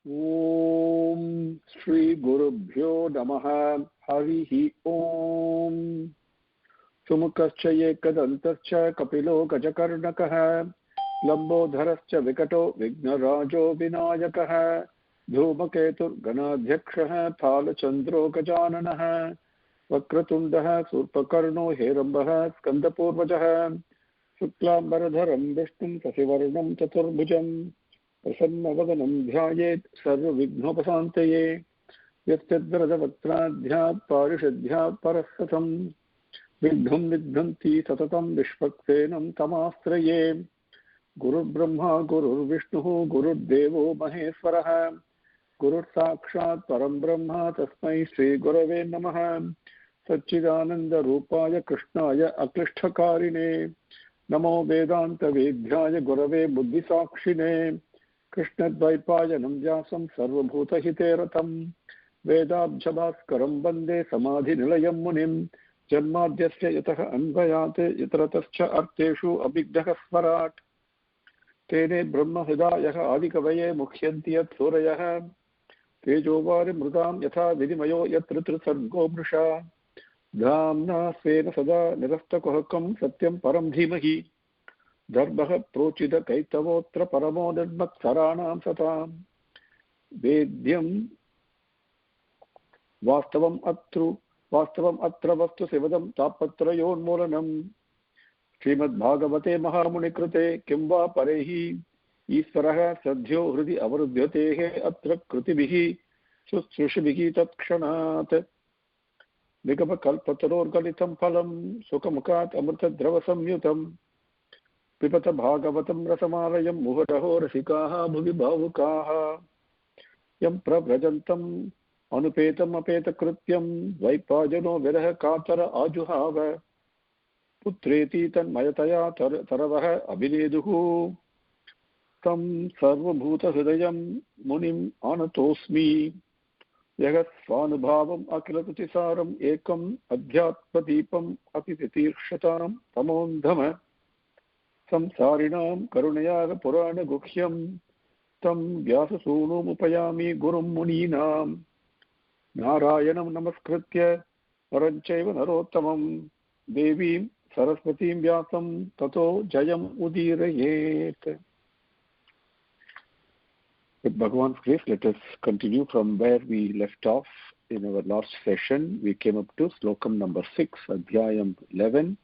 ॐ श्रीगुरुभ्यो नमः। हरिः ॐ। सुमुखश्च एकदन्तश्च कपिलो गजकर्णकः लम्बोदरश्च विकटो विघ्नराजो विनायकः धूमकेतुर्गणाध्यक्षः फालचन्द्रो गजाननः वक्रतुण्डः शूर्पकर्णो हेरम्बः स्कन्दपूर्वजः शुक्लाम्बरधरं विष्णुं शशिवर्णं चतुर्भुजं प्रसन्नवदनं ध्यायेत् सर्वविघ्नोपशान्तये यस्यद्वरदवक्त्राध्यात् पारिषद्यात् परस्सतं विघ्नं विघ्नन्ति सततं विश्वक्सेनं तमाश्रये। गुरुर्ब्रह्मा गुरुर्विष्णुः गुरुर्देवो महेश्वरः गुरुर्साक्षात् परं ब्रह्म तस्मै श्रीगुरवे नमः। सच्चिदानन्दरूपाय कृष्णाय अक्लिष्टकारिणे नमो वेदान्तवेद्याय गुरवे बुद्धिसाक्षिणे कृष्णद्वैपायनं व्यासं सर्वभूतहिते रतं वेदाब्जभास्करं वन्दे समाधिनिलयं मुनिं जन्माद्यस्य यतः अन्वयात् यत्रतश्च अर्थेषु अभिघ्नः स्वराट् तेने ब्रह्महृदायः आदिकवये मुह्यन्ति यत् सूरयः तेजोवारिमृतां यथा विनिमयो यत्र त्रिसर्गो मृषा धाम्ना स्वेन सदा निरस्तकुहकं सत्यं परं धीमहि धर्मः प्रोचितकैतवोऽत्र परमो निर्मत्सराणां सतां वेद्यं वास्तवम् अत्र वस्तु शिवदं तापत्रयोन्मूलनम् श्रीमद्भागवते महामुनिकृते किं वा परैः ईश्वरः सद्यो हृदि अवरुध्यतेः अत्र कृतिभिः शुश्रूषिभिः तत्क्षणात् निगमकल्पतरोर्गलितं फलं सुखमुखात् अमृतद्रवसंयुतं पिबत भागवतं रसमालयं मुहुरहो रसिकाः भुवि भावुकाः यं प्रव्रजन्तम् अनुपेतम् अपेतकृत्यं द्वैपायनो विरह कातर आजुहाव पुत्रेति तन्मयतया तरवः अभिनेदुः तं सर्वभूतहृदयं मुनिम् आनतोऽस्मि यः स्वानुभावम् अखिलकृतिसारम् एकम् अध्यात्मदीपम् अपि तितीर्षतां तमोन्धम संसारिणां करुणयाः पुराणगुह्यं तं व्याससूनुमुपयामि गुरुं मुनीनां नारायणं नमस्कृत्य नरं चैव नरोत्तमं देवीं सरस्वतीं व्यासं ततो जयम् उदीरयेत्. With Bhagavan's grace, let us continue from where we left off in our last session. We came up to slokam number 6, adhyayam 11,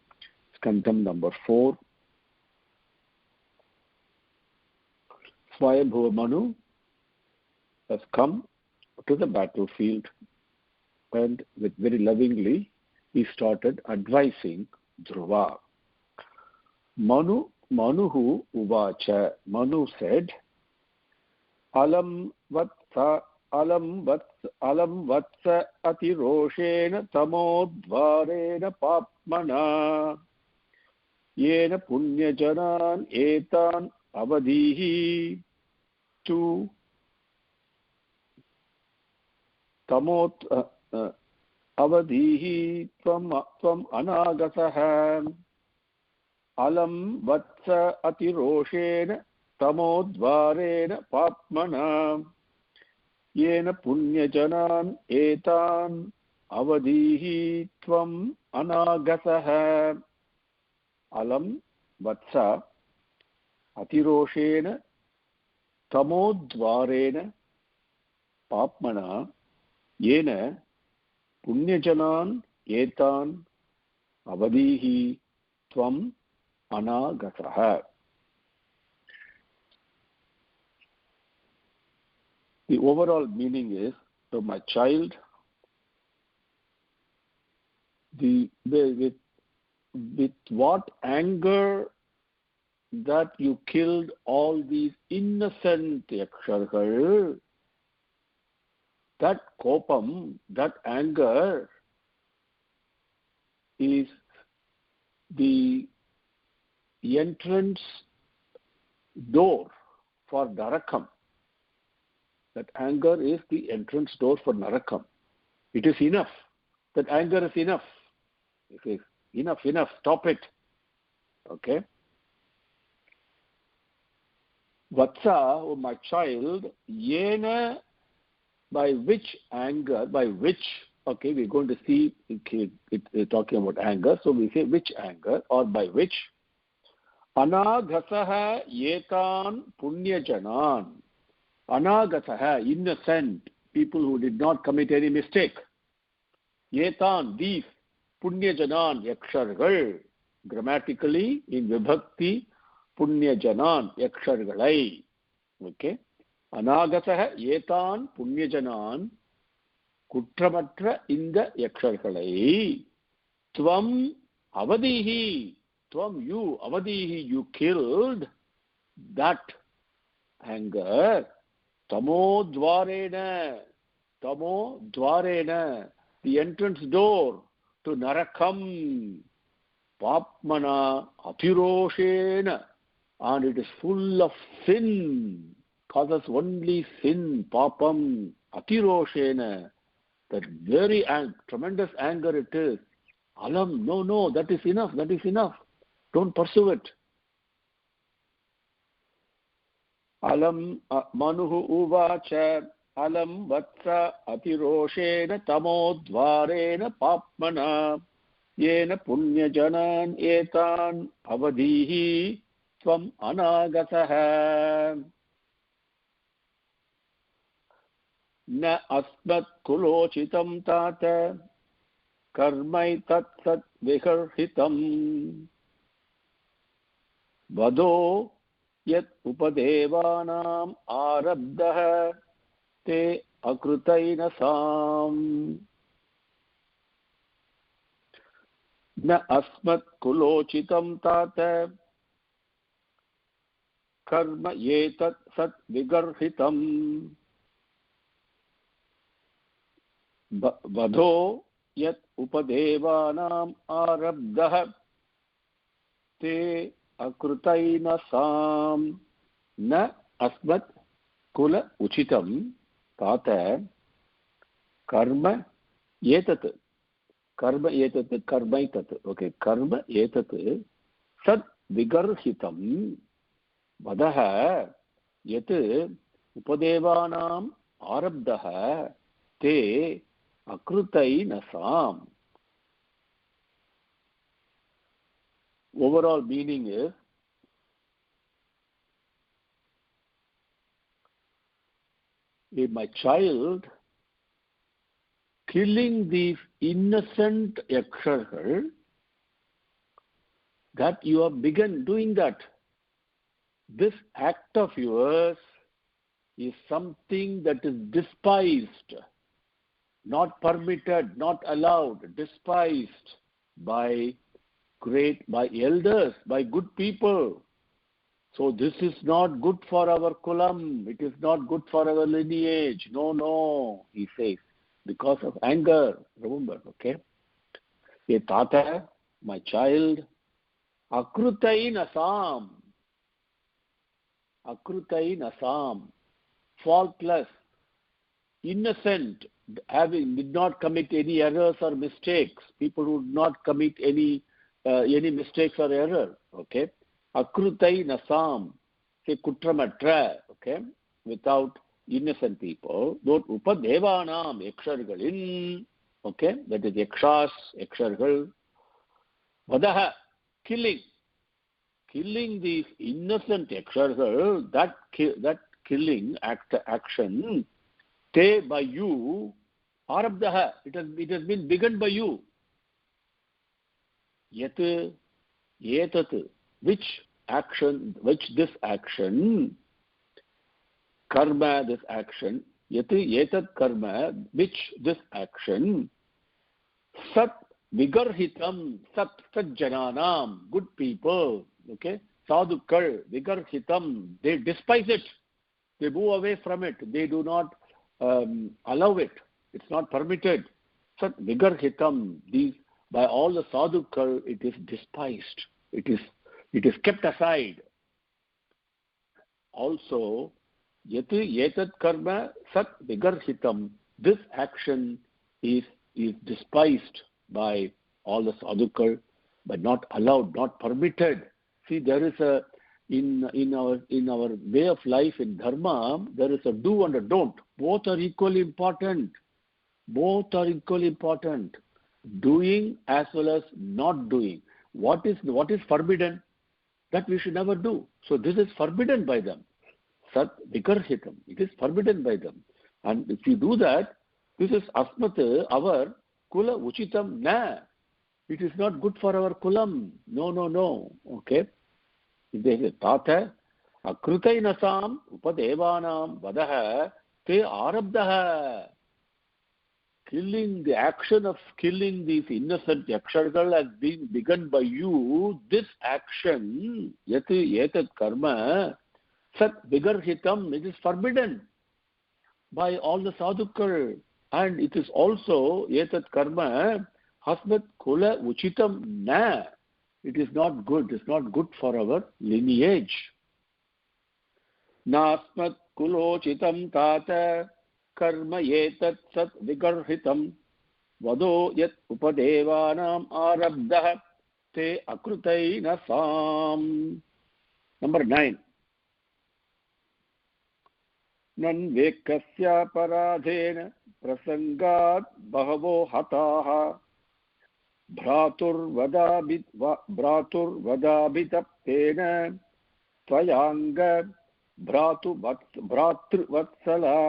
skandham number 4. Swayambhuva Manu has come to the battlefield and with very lovingly he started advising Dhruva. Manuhu uvacha. Manu said, Alam vatsa atiroshena tamodvarena papmana yena punyajanan etan avadihi tu tamot avadihi tvam anagasah alam vatsa atiroshena tamodvarena papmana yena punyajanan etan avadihi tvam anagasah. Alam vatsa atiroshena tamodvarena papmana yena punyajanan etan avadihi tvam anagasah. The overall meaning is, so my child, with what anger that you killed all these innocent yaksharkar, that kopam, that anger is the entrance door for Narakam. That anger is the entrance door for Narakam. It is enough. That anger is enough. It is enough, stop it. Okay? Vatsa, oh my child, yena, by which anger, by which, okay, we're going to see it talking about anger, so we say which anger, or by which, anagasaha yetan punyajanan. Anagasaha, innocent, people who did not commit any mistake. Yetan, these, punyajanan, yakshargal, grammatically, in vibhakti, punyajanan, yakshargalai. Okay. Anagasaha yetan punyajanan kutramatra inda yakshargalai. Tvam avadihi. Tvam, you, avadihi, you killed that anger. Tamo dvarena. Tamo dvarena. The entrance door to Narakam. Papmana atiroshena. And it is full of sin. Causes only sin, papam, atiroshena. That very tremendous anger it is. Alam, no, that is enough, that is enough. Don't pursue it. Alam manuhu uvacha, alam vatsa atiroshena tamodvarena papmana, yena punyajanan etan avadihi tvam anagasaha. न अस्मत् कुलोचितं तात कर्मै तत्सत् विहर्हितं वदो यत् उपदेवानाम् आरब्धः ते अकृतैनसाम् न अस्मत् कुलोचितं तात कर्म एतत् सत् विगर्हितम् वधो यत् उपदेवानाम् आरब्धः ते अकृतैनसाम् न अस्मत् कुल उचितं तात कर्म एतत् कर्मैतत् ओके कर्म एतत् सत् विगर्हितं वधः यत् उपदेवानाम् आरब्धः ते akrutainasam. Overall meaning is, my child, killing these innocent yakshargal, that you have begun doing that. This act of yours is something that is despised, not permitted, not allowed, despised by elders, by good people. So this is not good for our kulam. It is not good for our lineage. No, he says, because of anger. Remember, okay? Ye tata, my child, akrutainasam. Akrutainasam, faultless, innocent, did not commit any errors or mistakes. People who did not commit any mistakes or error. Okay, akrutainasam, say kutramatra. Okay, without innocent people. Don't upadevanam yakshargalin. Okay, that is yakshas, yakshargal. Vadaha, killing these innocent yakshargal, that killing action, te by you, arabdaha, it has been begun by you. Yat, yetat, which this action, karma, this action, yat, yetat karma, which this action, sat vigarhitam, sat jananam, good people, okay, sadhukal, vigarhitam, they despise it, they move away from it, they do not allow it, it's not permitted. Sat vigarhitam, these, by all the sadhukal, it is despised, it is kept aside. Also, yati yetat karma sat vigarhitam, this action is despised by all the sadhukal, but not allowed, not permitted. See, there is a in our way of life in dharma, there is a do and a don't. Both are equally important. Both are equally important. Doing as well as not doing. What is forbidden? That we should never do. So this is forbidden by them. Sat vikarhitam. It is forbidden by them. And if you do that, this is asmat, our kula uchitam na. It is not good for our kulam. No. Okay. Tata akrutainasam upadevanam vadaha te arabdaha. Killing, the action of killing these innocent yakshargal has been begun by you. This action, yetat karma, sat vigarhitam, it is forbidden by all the sadhukar. And it is also, yetat karma, hasmat kula uchitam na. It is not good. It is not good for our lineage. Nasmat kulochitam tata karma yetat sat vigarhitam vado yat upadevanam arabdah te akrutaina sam. Number 9. Nan vekasya paradhena prasangat bahavo hataha भ्रातुर्वदाभितप्तेन त्वयाङ्ग भ्रातृवत्सला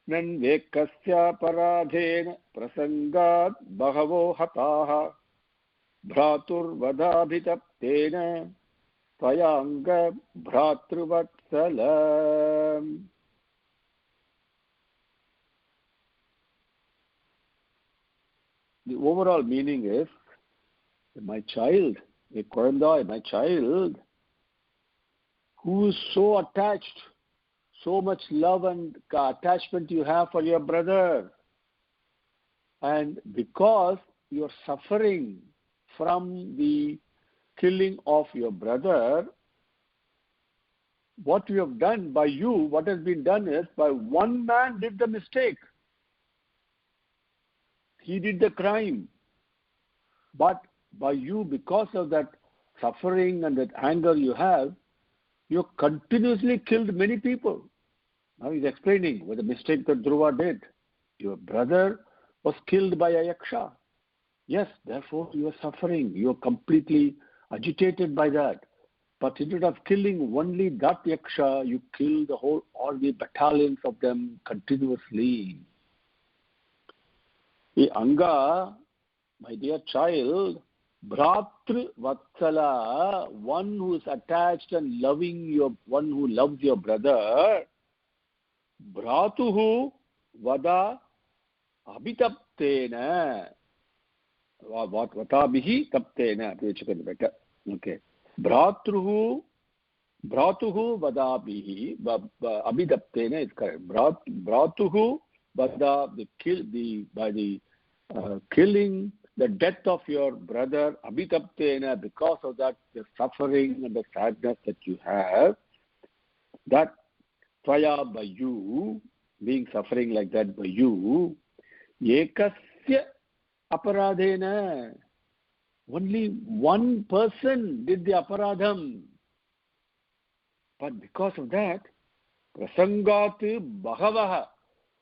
नन्वेकस्यापराधेन प्रसङ्गात् बहवो हताः भ्रातुर्वदाभितप्तेन त्वयाङ्ग भ्रातृवत्सला. The overall meaning is, my child, my child, who is so attached, so much love and attachment you have for your brother, and because you are suffering from the killing of your brother, what you have done by you, what has been done is, by one man did the mistake. He did the crime. But by you, because of that suffering and that anger you have, you continuously killed many people. Now he's explaining what the mistake that Dhruva did. Your brother was killed by a yaksha. Yes, therefore you are suffering. You are completely agitated by that. But instead of killing only that yaksha, you kill all the battalions of them continuously. The Anga, my dear child, Bhratru Vatsala, one who is attached and one who loves your brother, Bhratuhu Vada Abhitaptena. Vatabihi Taptena. Okay. Bhratuhu Vadabihi Abhitaptena is correct. Bhratuhu Vada, by the killing, the death of your brother, Abhitaptena, because of that, the suffering and the sadness that you have, that Tvaya, by you, being suffering like that by you, Ekasya Aparadhena, only one person did the aparadham. But because of that, Prasangat Bhagavaha,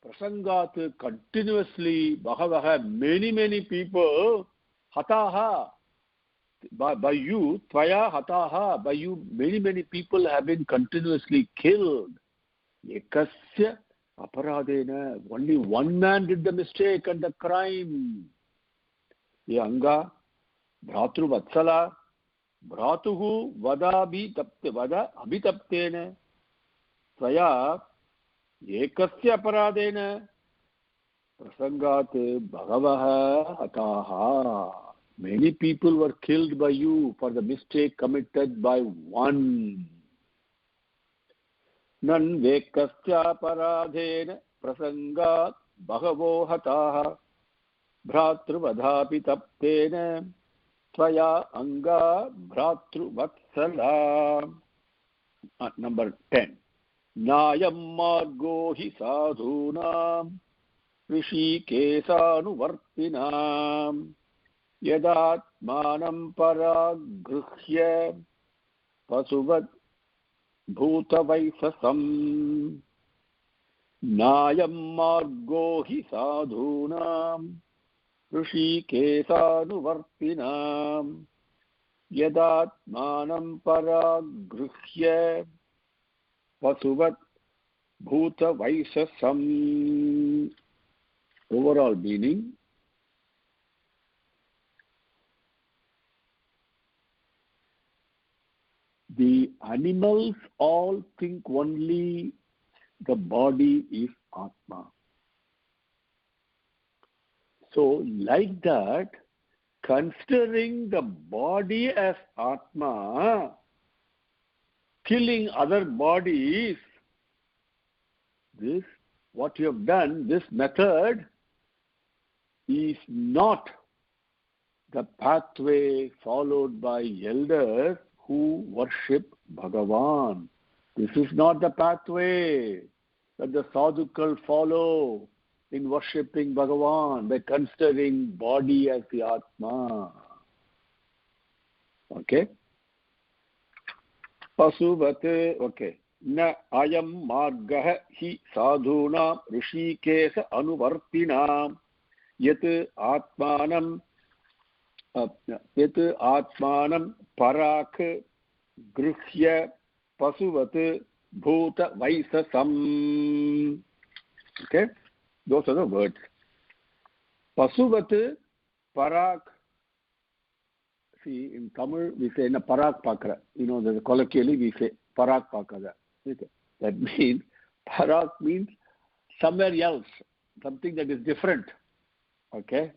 Prasangat, continuously, Bhagavaha, many people, Hataha, by you, Tvaya Hataha, by you, many people have been continuously killed. Ekasya Aparadena, only one man did the mistake and the crime. Anga, Bhratru Vatsala, Bhratuhu Vada Abhitaptena, Tvaya Ekasya Aparadena, Prasangat Bhagavaha Hataha. Many people were killed by you for the mistake committed by one. Nan Vekasya Aparadena, Prasangat Bhagavo Hataha, Bhratru Vadhapi Taptena, Tvaya Anga Bhratru Vatsala. Number 10. Nayam margo hi sadhunam Rishikesanuvartinam Yadatmanam paragruhya पशुवत् भूतवैससम् नायं मार्गो हि साधूनां ऋषिकेशानुवर्तिनां यदात्मानं परागृह्य पशुवत् भूतवैससम्. Overall meaning: the animals all think only the body is Atma. So, like that, considering the body as Atma, killing other bodies, this, what you have done, this method is not the pathway followed by elders who worship Bhagavan. This is not the pathway that the sadhukal follow in worshipping Bhagavan, by considering body as the Atma. Okay? Pasuvate, okay. Na ayam margah hi sadhuna rishikesa anuvartinam yat atmanam parak gruhya pasuvat bhuta vaisasam. Okay? Those are the words. Pasuvat parak. See, in Tamil we say na parak pakra. You know, there's a colloquially we say parak pakra. Okay. That means parak means somewhere else, something that is different. Okay.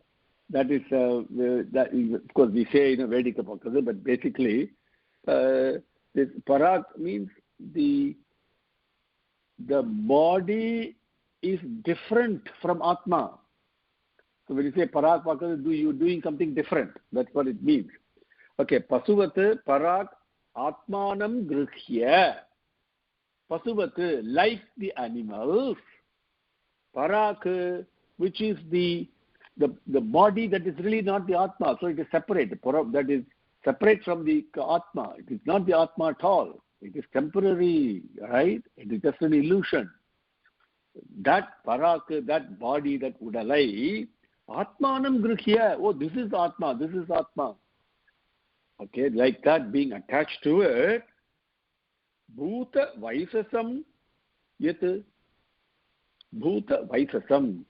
That is that is, of course we say in a Vedic pakra, but basically this parak means the body is different from Atma. So when you say parak pakra, you're doing something different. That's what it means. Okay, pasuvat parak atmanam gruhya. Pasuvat, like the animals, parak, which is the body that is really not the Atma. So it is separate. That is separate from the Atma. It is not the Atma at all. It is temporary, right? It is just an illusion. That parak, that body, that udalai, atmanam gruhya. Oh, this is Atma. This is Atma. Okay, like that, being attached to it, bhuta vaisasam yat bhuta vaisasam,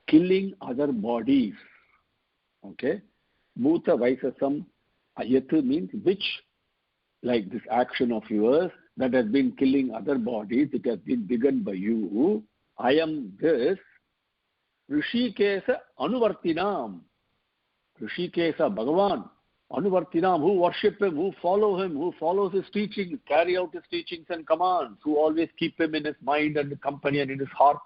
killing other bodies. Okay, bhuta vaisasam yat means which, like this action of yours that has been killing other bodies, it has been begun by you. I am this Rishikesa Anuvartinam. Rishikesa Bhagavan Anuvartinam, who worship him, who follow him, who follows his teachings, carry out his teachings and commands, who always keep him in his mind and company and in his heart.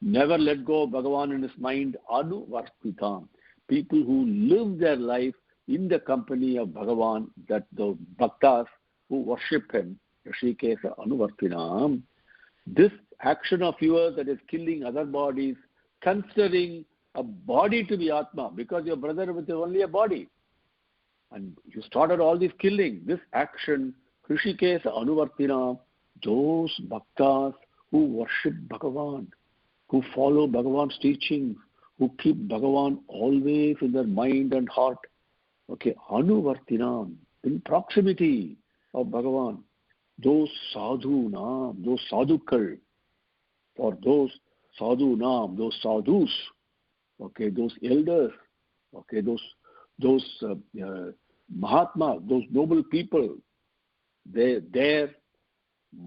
Never let go of Bhagavan in his mind. Anuvartitam. People who live their life in the company of Bhagavan, that the bhaktas who worship him, Rishikesa Anuvartinam. This action of yours that is killing other bodies, considering a body to be Atma, because your brother was only a body. And you started all this killing. This action, Rishikesa Anuvartinam, those bhaktas who worship Bhagavan, who follow Bhagavan's teachings, who keep Bhagavan always in their mind and heart. Okay, Anuvartinam, in proximity of Bhagavan. Those sadhunam, those sadhukal, or those sadhunam, those sadhus, okay, those elders, okay, those Mahatma, those noble people, their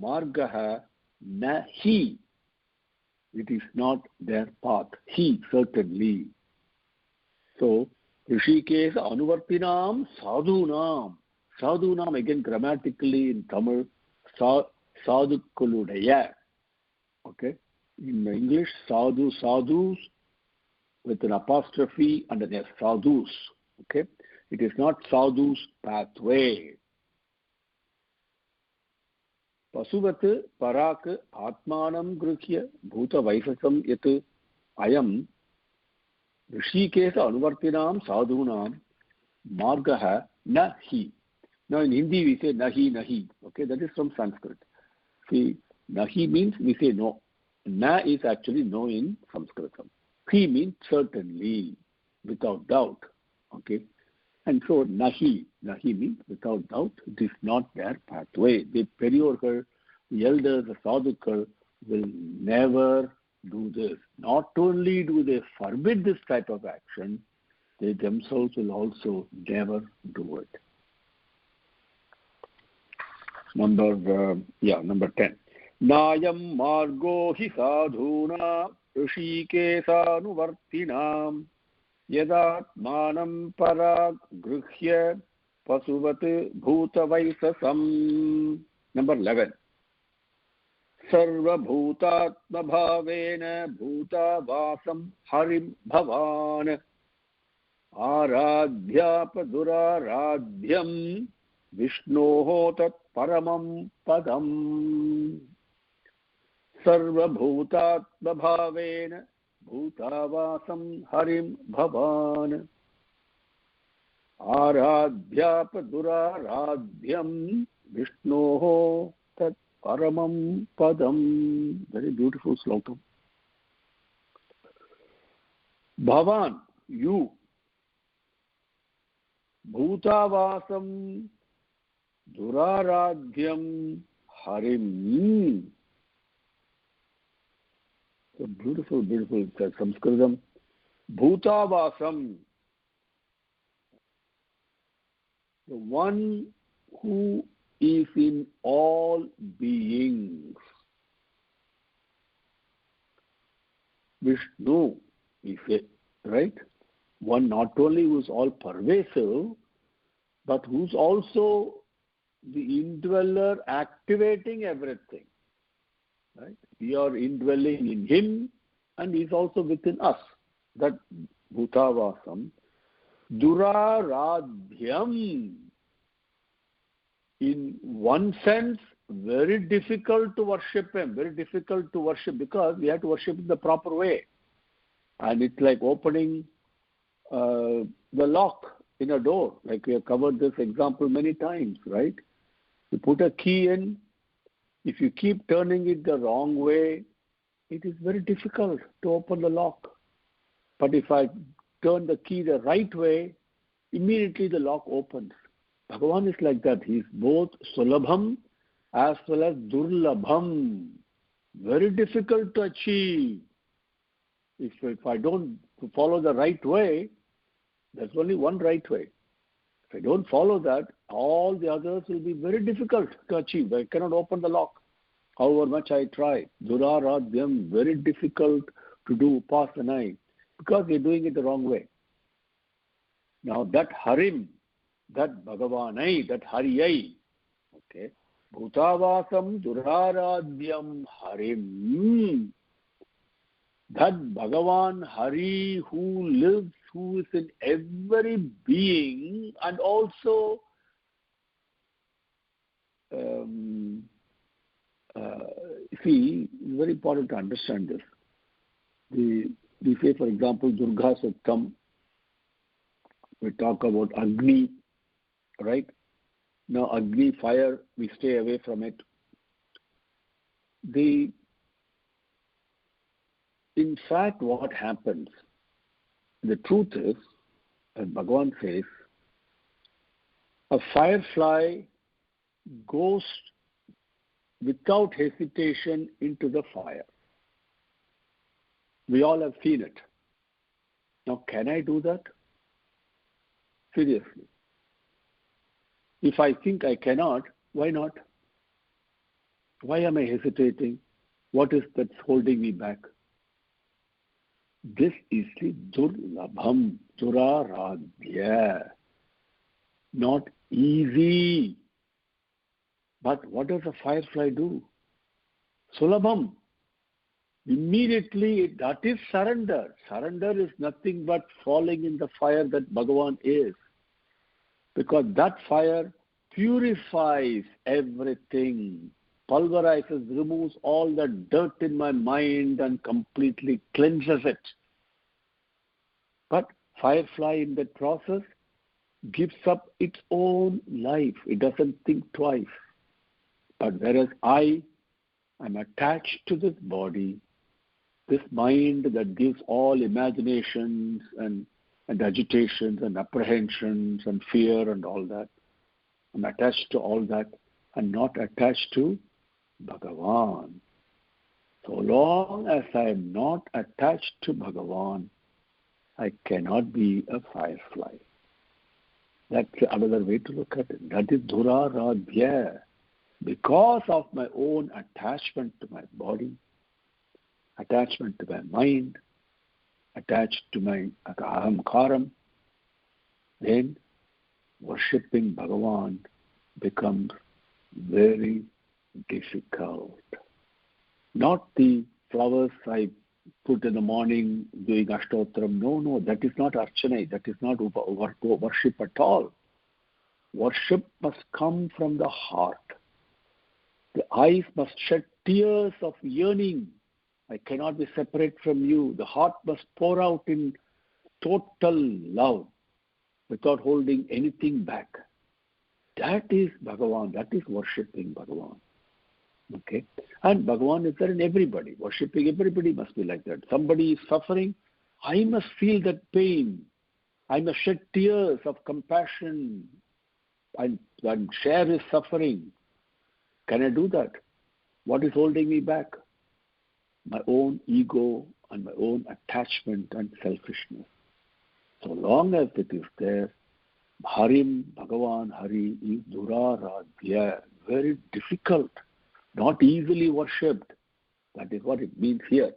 margaha nahi. It is not their path. He, certainly. So, Rishikesa Anuvartinam Sadhunam. Sadhunam, again grammatically in Tamil, Sadhukuludaya. Okay? In English, sadhu, sadhus, with an apostrophe and an S, sadhus. Okay? It is not sadhu's pathway. Pasuvat parak atmanam gruhya bhuta vaisasam yat ayam Rishikesa anuvartinam sadhunam margaha na hi. Now in Hindi we say nahi, nahi. Okay, that is from Sanskrit. See, nahi means we say no. Na is actually no in Sanskritam. He means certainly, without doubt. Okay, and so nahi means without doubt. It is not their pathway. The Periyorkal, the elders, the sadhukal will never do this. Not only do they forbid this type of action, they themselves will also never do it. Number 10. Nayam margo hi sadhuna rishikesanuvartinam yadatmanam parag gruhya pasuvat bhutavaisasam. Number 11. Sarva bhutatma bhavena bhutavasam harim bhavan aradhyapaduraradhyam Vishnoho tat paramam padam. Sarva bhutatma bhavena bhutavasam harim bhavan aradhyapaduraradhyam Vishnoho tat paramam padam. Very beautiful sloka. Bhavan, you. Bhutavasam Duraradhyam Harim. So beautiful, beautiful Sanskritam. Bhutavasam. The one who is in all beings. Vishnu, we say, right? One not only who is all pervasive, but who's also the indweller activating everything. Right? We are indwelling in him and he's also within us. That Bhutavasam. Duraradhyam. In one sense, very difficult to worship him. Very difficult to worship because we have to worship in the proper way. And it's like opening the lock in a door. Like we have covered this example many times, right? You put a key in, if you keep turning it the wrong way, it is very difficult to open the lock. But if I turn the key the right way, immediately the lock opens. Bhagavan is like that. He is both Sulabham as well as Durlabham. Very difficult to achieve. If I don't follow the right way, there's only one right way. If I don't follow that, all the others will be very difficult to achieve. I cannot open the lock, however much I try. Duraradhyam, very difficult to do upasanai because they're doing it the wrong way. Now that Harim, that Bhagavanai, that Hariyai, okay, Bhutavasam Duraradhyam Harim, that Bhagavan Hari who lives, who is in every being, and also see, it's very important to understand this. We say, for example, Durga Sattam, we talk about Agni, right? Now Agni, fire, we stay away from it. In fact, what happens, the truth is, as Bhagavan says, a firefly goes without hesitation into the fire. We all have seen it. Now, can I do that? Seriously. If I think I cannot, why not? Why am I hesitating? What is that's holding me back? This is the Durlabham, Duraradhya. Not easy. But what does a firefly do? Sulabham. Immediately, that is surrender. Surrender is nothing but falling in the fire that Bhagavan is. Because that fire purifies everything, pulverizes, removes all the dirt in my mind and completely cleanses it. But firefly in that process gives up its own life. It doesn't think twice. But whereas I am attached to this body, this mind that gives all imaginations and agitations and apprehensions and fear and all that, I'm attached to all that and not attached to Bhagavan. So long as I am not attached to Bhagavan, I cannot be a firefly. That's another way to look at it. That is Duraradhya. Because of my own attachment to my body, attachment to my mind, attached to my ahamkaram, then worshipping Bhagavan becomes very difficult. Not the flowers I put in the morning doing Ashtotram. No, that is not Archana. That is not worship at all. Worship must come from the heart. The eyes must shed tears of yearning. I cannot be separate from you. The heart must pour out in total love without holding anything back. That is Bhagavan. That is worshipping Bhagavan. Okay? And Bhagavan is there in everybody. Worshipping everybody must be like that. Somebody is suffering, I must feel that pain. I must shed tears of compassion and share his suffering. Can I do that? What is holding me back? My own ego and my own attachment and selfishness. So long as it is there, Harim, Bhagavan, Hari is Duraradhya. Very difficult, not easily worshipped. That is what it means here.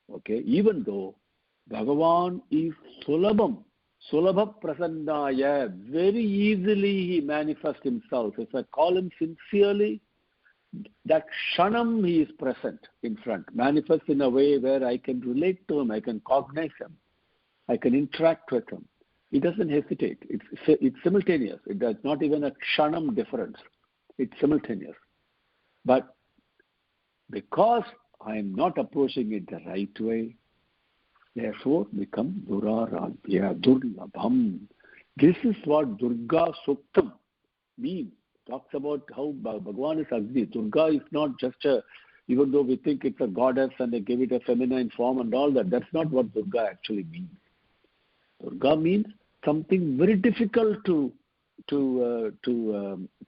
Okay, even though Bhagavan is Sulabham, Sulabha Prasannaya, very easily he manifests himself. If I call him sincerely, that Kshanam he is present in front, manifests in a way where I can relate to him, I can cognize him, I can interact with him. He doesn't hesitate. It's simultaneous. It does not even a Kshanam difference. It's simultaneous. But because I am not approaching it the right way, therefore become Duraradhya, Durlabham. This is what Durga Suktam means. Talks about how Bhagavan is Agni. Durga is not just even though we think it's a goddess and they give it a feminine form and all that, that's not what Durga actually means. Durga means something very difficult to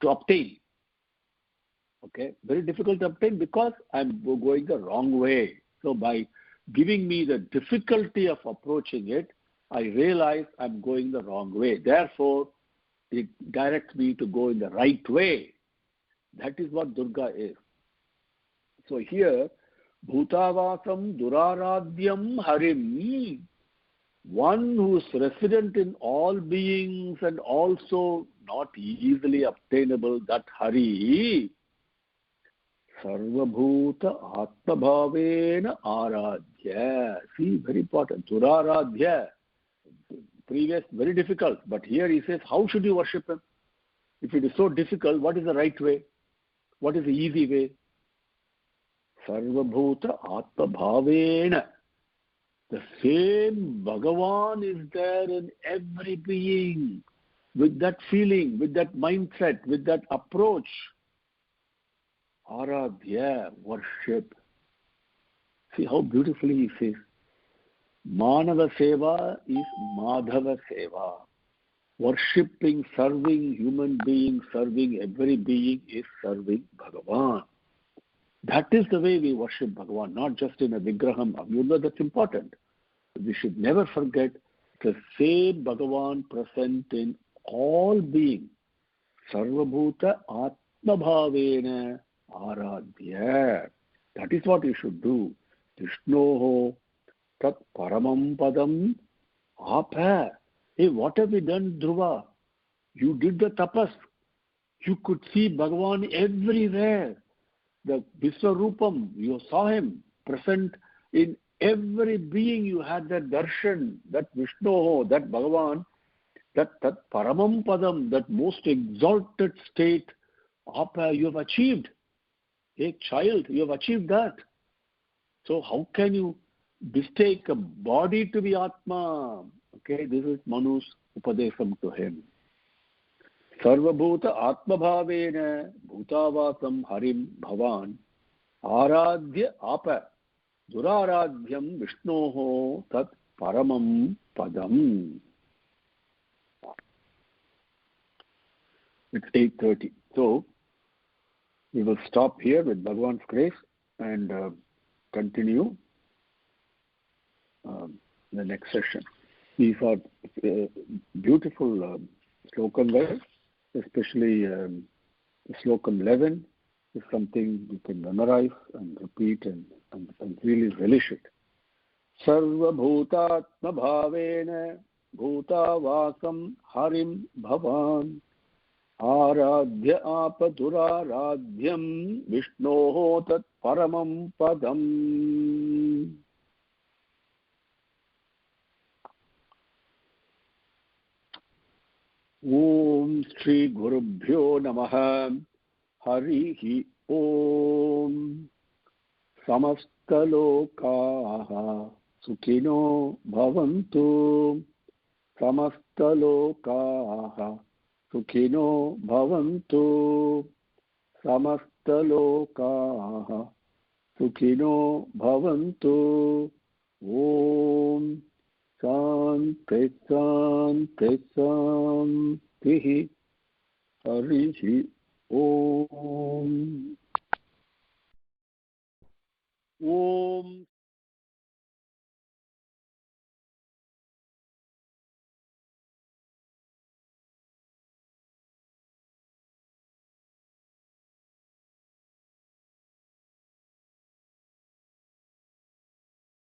obtain. Okay, very difficult to obtain because I'm going the wrong way. So by giving me the difficulty of approaching it, I realize I'm going the wrong way. Therefore, it directs me to go in the right way. That is what Durga is. So here, Bhutavasam Duraradhyam Harim, one who is resident in all beings and also not easily obtainable, that Hari, Sarvabhuta Atmabhavena Aradhya. See, very important. Duraradhya. Previous, very difficult. But here he says, how should you worship him? If it is so difficult, what is the right way? What is the easy way? Sarvabhuta Atmabhavena. The same Bhagavan is there in every being. With that feeling, with that mindset, with that approach. Aradhya, worship. See how beautifully he says. Manava Seva is Madhava Seva. Worshipping, serving human beings, serving every being is serving Bhagavan. That is the way we worship Bhagavan, not just in a Vigraham. You know that's important. We should never forget the same Bhagavan present in all beings. Sarvabhuta Atmabhavena Aradhya. That is what you should do. Vishnoho Tat Paramam Padam Apa. Hey, what have we done, Dhruva? You did the tapas. You could see Bhagavan everywhere. The Viswarupam, you saw him present in every being. You had that darshan, that Vishnoho, that Bhagavan, that Paramam Padam, that most exalted state. Apa, you have achieved. Hey, child, you have achieved that. So how can you mistake a body to be Atma? Okay, this is Manu's Upadesam to him. सर्वभूत आत्मभावेन भूतावासं हरिं भवान् आराध्य आप दुराराध्यं विष्णोः तत् परमं पदम्. It's 8:30. So we will stop here with Bhagavan's grace and continue the next session. These are beautiful slokam there, especially slokam 11 is something you can memorize and repeat and really relish it. Sarva bhutatma bhavena bhutavasam harim bhavan आराध्य आप दुराराध्यं विष्णोः तत् परमं पदम्. ओम श्री गुरुभ्यो नमः. हरिः ओम. समस्तलोकाः सुखिनो भवन्तु. समस्तलोकाः सुखिनो भवन्तु. समस्तलोकाः सुखिनो भवन्तु. ओम शान्ति शान्ति शान्तिः. हरिः ओम. ओम